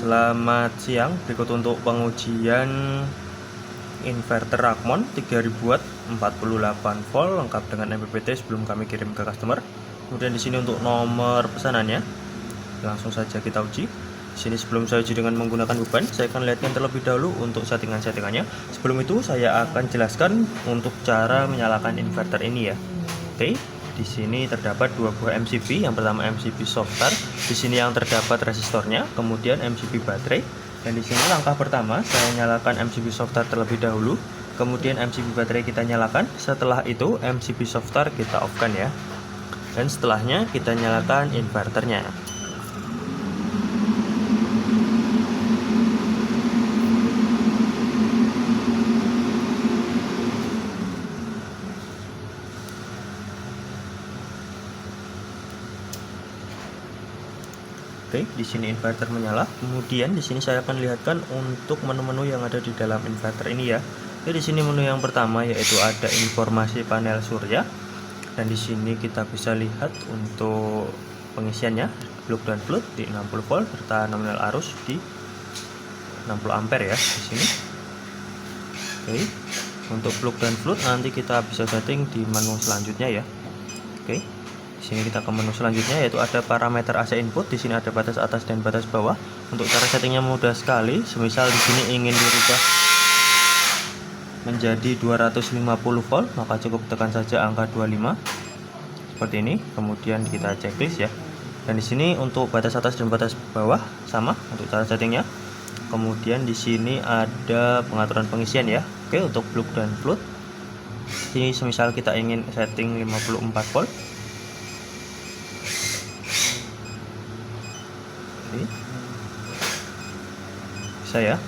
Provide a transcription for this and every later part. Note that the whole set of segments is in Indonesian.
Selamat siang, berikut untuk pengujian inverter Rakmon 3000 watt 48 volt lengkap dengan MPPT sebelum kami kirim ke customer. Kemudian di sini untuk nomor pesanannya, langsung saja kita uji. Di sini sebelum saya uji dengan menggunakan beban, saya akan lihatkan terlebih dahulu untuk settingan-settingannya. Sebelum itu saya akan jelaskan untuk cara menyalakan inverter ini ya. Oke. Di sini terdapat dua buah MCB. Yang pertama MCB soft start. Di sini yang terdapat resistornya, kemudian MCB baterai. Dan di sini langkah pertama saya nyalakan MCB soft start terlebih dahulu. Kemudian MCB baterai kita nyalakan. Setelah itu MCB soft start kita off kan ya. Dan setelahnya kita nyalakan inverternya. Oke, di sini inverter menyala. Kemudian di sini saya akan lihatkan untuk menu-menu yang ada di dalam inverter ini ya. Jadi di sini menu yang pertama yaitu ada informasi panel surya. Dan di sini kita bisa lihat untuk pengisiannya, plug dan float di 60 volt serta nominal arus di 60 ampere ya di sini. Oke. Untuk plug dan float nanti kita bisa setting di menu selanjutnya ya. Oke. Di sini kita ke menu selanjutnya yaitu ada parameter AC input. Di sini ada batas atas dan batas bawah. Untuk cara settingnya mudah sekali. Semisal di sini ingin dirubah menjadi 250 volt, maka cukup tekan saja angka 25 seperti ini. Kemudian kita checklist ya. Dan di sini untuk batas atas dan batas bawah sama untuk cara settingnya. Kemudian di sini ada pengaturan pengisian ya. Oke, untuk plug dan float. Ini semisal kita ingin setting 54 volt. Bisa ya.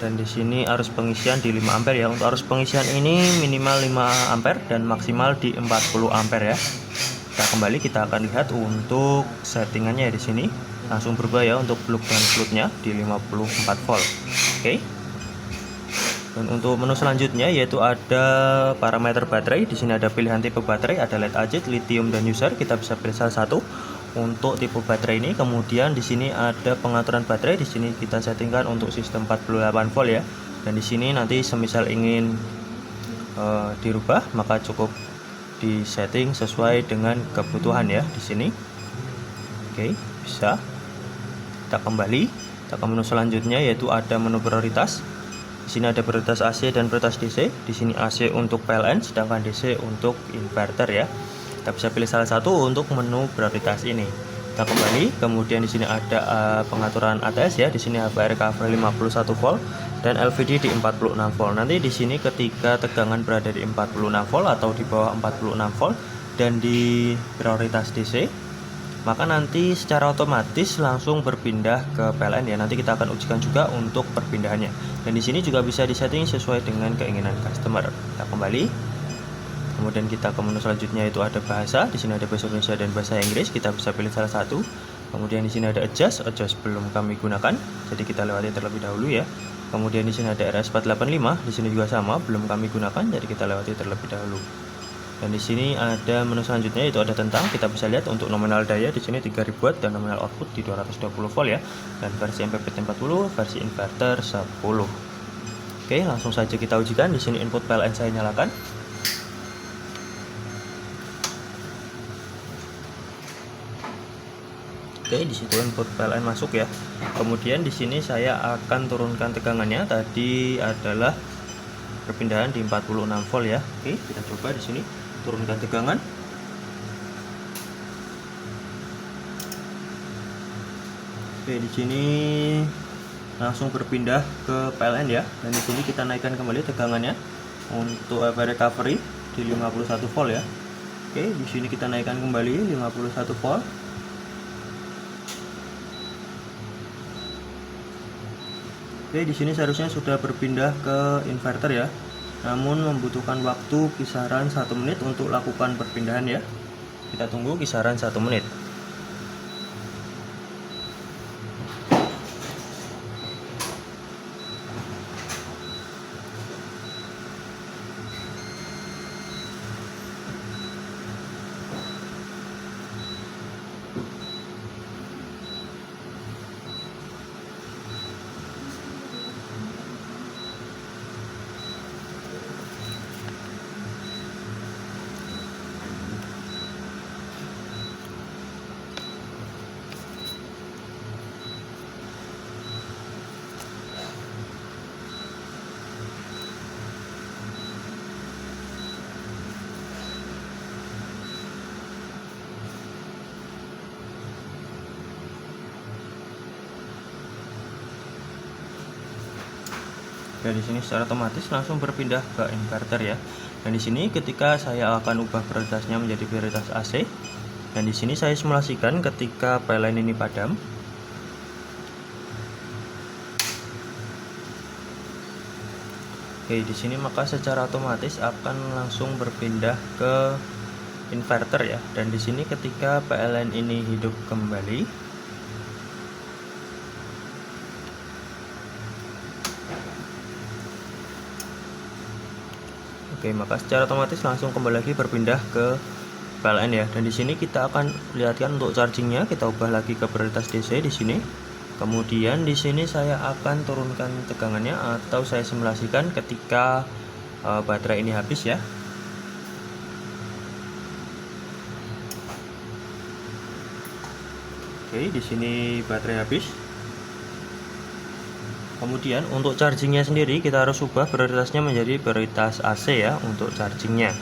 Dan di sini arus pengisian di 5 ampere ya. Untuk arus pengisian ini minimal 5 ampere dan maksimal di 40 ampere ya. Kita kembali, kita akan lihat untuk settingannya ya. Di sini langsung berubah ya untuk plug dan floatnya di 54 volt. Oke. Dan untuk menu selanjutnya yaitu ada parameter baterai. Di sini ada pilihan tipe baterai, ada lead acid, lithium dan user. Kita bisa pilih salah satu untuk tipe baterai ini. Kemudian di sini ada pengaturan baterai. Di sini kita settingkan untuk sistem 48 volt ya. Dan di sini nanti semisal ingin dirubah maka cukup disetting sesuai dengan kebutuhan ya di sini. Oke, bisa. Kita kembali, kita ke menu selanjutnya yaitu ada menu prioritas. Di sini ada prioritas AC dan prioritas DC. Di sini AC untuk PLN, sedangkan DC untuk inverter ya. Kita bisa pilih salah satu untuk menu prioritas ini. Kita kembali, kemudian di sini ada pengaturan ATS ya. Di sini HVR cover 51 volt dan LVD di 46 volt. Nanti di sini ketika tegangan berada di 46 volt atau di bawah 46 volt dan di prioritas DC, maka nanti secara otomatis langsung berpindah ke PLN ya. Nanti kita akan ujikan juga untuk perpindahannya. Dan di sini juga bisa disetting sesuai dengan keinginan customer. Kita kembali. Kemudian kita ke menu selanjutnya yaitu ada bahasa. Di sini ada bahasa Indonesia dan bahasa Inggris. Kita bisa pilih salah satu. Kemudian di sini ada adjust belum kami gunakan. Jadi kita lewati terlebih dahulu ya. Kemudian di sini ada RS485. Di sini juga sama, belum kami gunakan. Jadi kita lewati terlebih dahulu. Dan di sini ada menu selanjutnya yaitu ada tentang. Kita bisa lihat untuk nominal daya di sini 3000 watt dan nominal output di 220 volt ya. Dan versi MPPT 40, versi inverter 10. Oke, langsung saja kita ujikan. Di sini input PLN saya nyalakan. Oke, di situ input PLN masuk ya. Kemudian di sini saya akan turunkan tegangannya. Tadi adalah perpindahan di 46 volt ya. Oke, kita coba di sini turunkan tegangan. Oke, di sini langsung berpindah ke PLN ya. Dan di sini kita naikkan kembali tegangannya untuk recovery di 51 volt ya. Oke, di sini kita naikkan kembali 51 volt. Oke, di sini seharusnya sudah berpindah ke inverter ya. Namun membutuhkan waktu kisaran 1 menit untuk lakukan perpindahan ya. Kita tunggu kisaran 1 menit. Dan di sini secara otomatis langsung berpindah ke inverter ya. Dan di sini ketika saya akan ubah prioritasnya menjadi prioritas AC. Dan di sini saya simulasikan ketika PLN ini padam. Oke, di sini maka secara otomatis akan langsung berpindah ke inverter ya. Dan di sini ketika PLN ini hidup kembali, oke, maka secara otomatis langsung kembali lagi berpindah ke PLN ya. Dan di sini kita akan lihatkan untuk chargingnya, kita ubah lagi ke prioritas DC di sini. Kemudian di sini saya akan turunkan tegangannya atau saya simulasikan ketika baterai ini habis ya. Oke, di sini baterai habis. Kemudian untuk chargingnya sendiri kita harus ubah prioritasnya menjadi prioritas AC ya untuk chargingnya.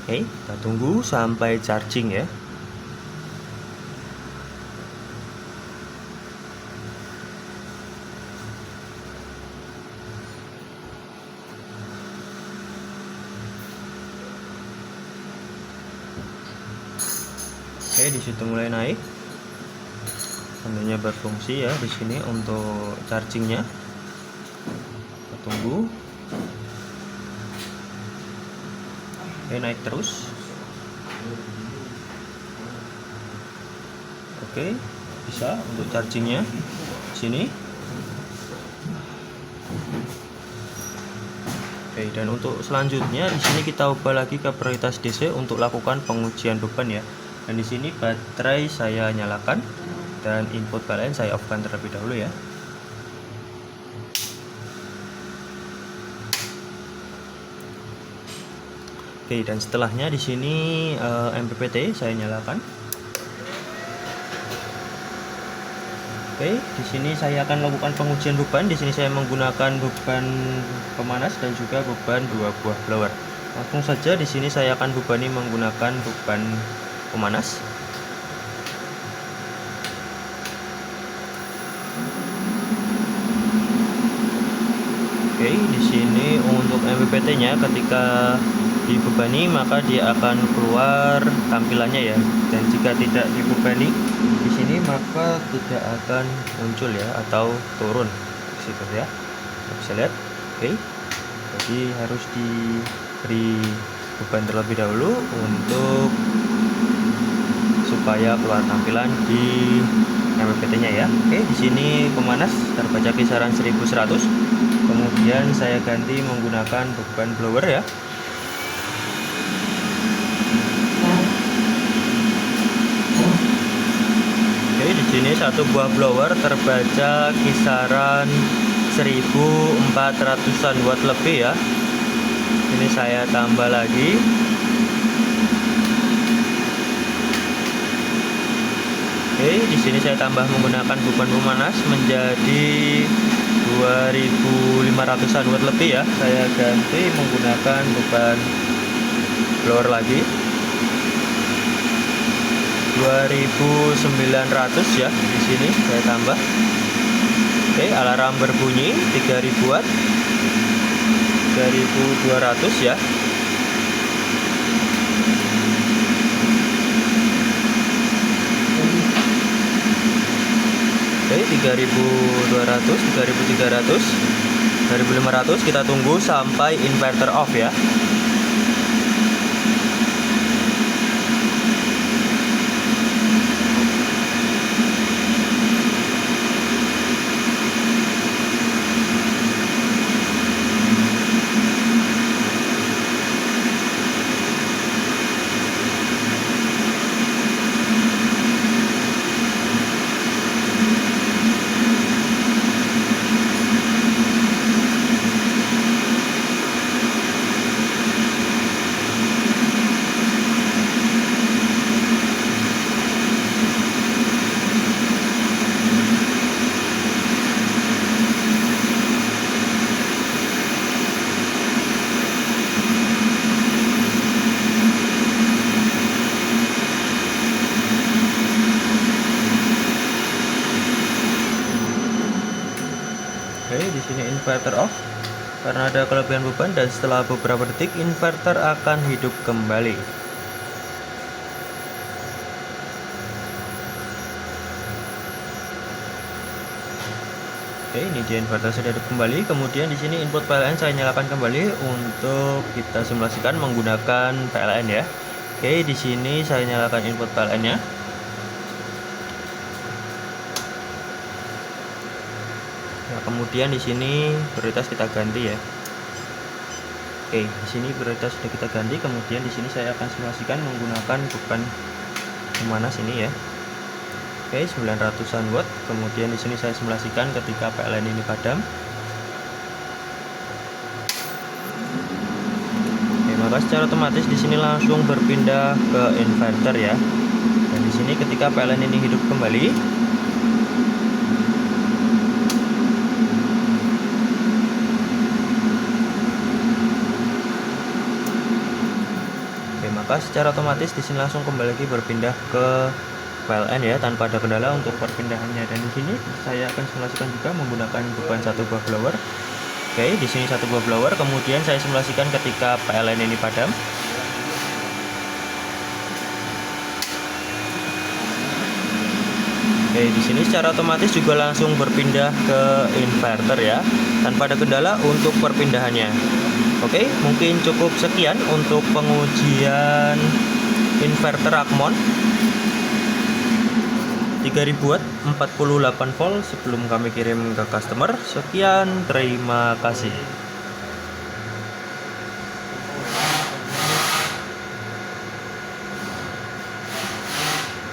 Oke, kita tunggu sampai charging ya. Oke, di situ mulai naik. Tandanya berfungsi ya di sini untuk chargingnya. Kita tunggu. Oke, naik terus. Oke, bisa untuk chargingnya di sini. Oke, dan untuk selanjutnya di sini kita ubah lagi ke prioritas DC untuk lakukan pengujian beban ya. Dan di sini baterai saya nyalakan dan input PLN saya off-kan terlebih dahulu ya. Oke, dan setelahnya di sini MPPT saya nyalakan. Oke, di sini saya akan lakukan pengujian beban. Di sini saya menggunakan beban pemanas dan juga beban 2 buah blower. Langsung saja di sini saya akan bebani menggunakan beban pemanas. Oke, di sini untuk MPPT-nya ketika dibebani maka dia akan keluar tampilannya ya. Dan jika tidak dibebani di sini maka tidak akan muncul ya atau turun situ ya. Kita bisa lihat. Oke. Jadi harus diberi beban terlebih dahulu untuk supaya keluar tampilan di MPPT-nya ya. Oke, di sini pemanas terbaca kisaran 1100. Kemudian saya ganti menggunakan beban blower ya. Oke, di sini satu buah blower terbaca kisaran 1400-an watt lebih ya. Ini saya tambah lagi. Oke, di sini saya tambah menggunakan beban pemanas menjadi 2500-an watt lebih ya. Saya ganti menggunakan beban blower lagi 2900 ya. Di sini saya tambah. Oke, alarm berbunyi 3000 watt 3200 ya. Oke, 3200, 3300, 2500. Kita tunggu sampai inverter off ya. Oke, di sini inverter off. karena ada kelebihan beban, dan setelah beberapa detik inverter akan hidup kembali. Oke, ini dia inverter sudah hidup kembali. Kemudian di sini input PLN saya nyalakan kembali untuk kita simulasikan menggunakan PLN ya. Oke, di sini saya nyalakan input PLN-nya. Nah, kemudian di sini prioritas kita ganti ya. Oke, di sini prioritas sudah kita ganti. Kemudian di sini saya akan simulasikan menggunakan beban pemanas ini ya. Oke, 900-an watt. Kemudian di sini saya simulasikan ketika PLN ini padam. Oke, maka secara otomatis di sini langsung berpindah ke inverter ya. Dan di sini ketika PLN ini hidup kembali, maka secara otomatis di sini langsung kembali lagi berpindah ke PLN ya, tanpa ada kendala untuk perpindahannya. Dan di sini saya akan simulasikan juga menggunakan beban satu buah blower. Oke, di sini satu buah blower. Kemudian saya simulasikan ketika PLN ini padam. Oke, di sini secara otomatis juga langsung berpindah ke inverter ya, tanpa ada kendala untuk perpindahannya. Oke, mungkin cukup sekian untuk pengujian inverter Akmon 3000 watt 48 volt sebelum kami kirim ke customer. Sekian, terima kasih.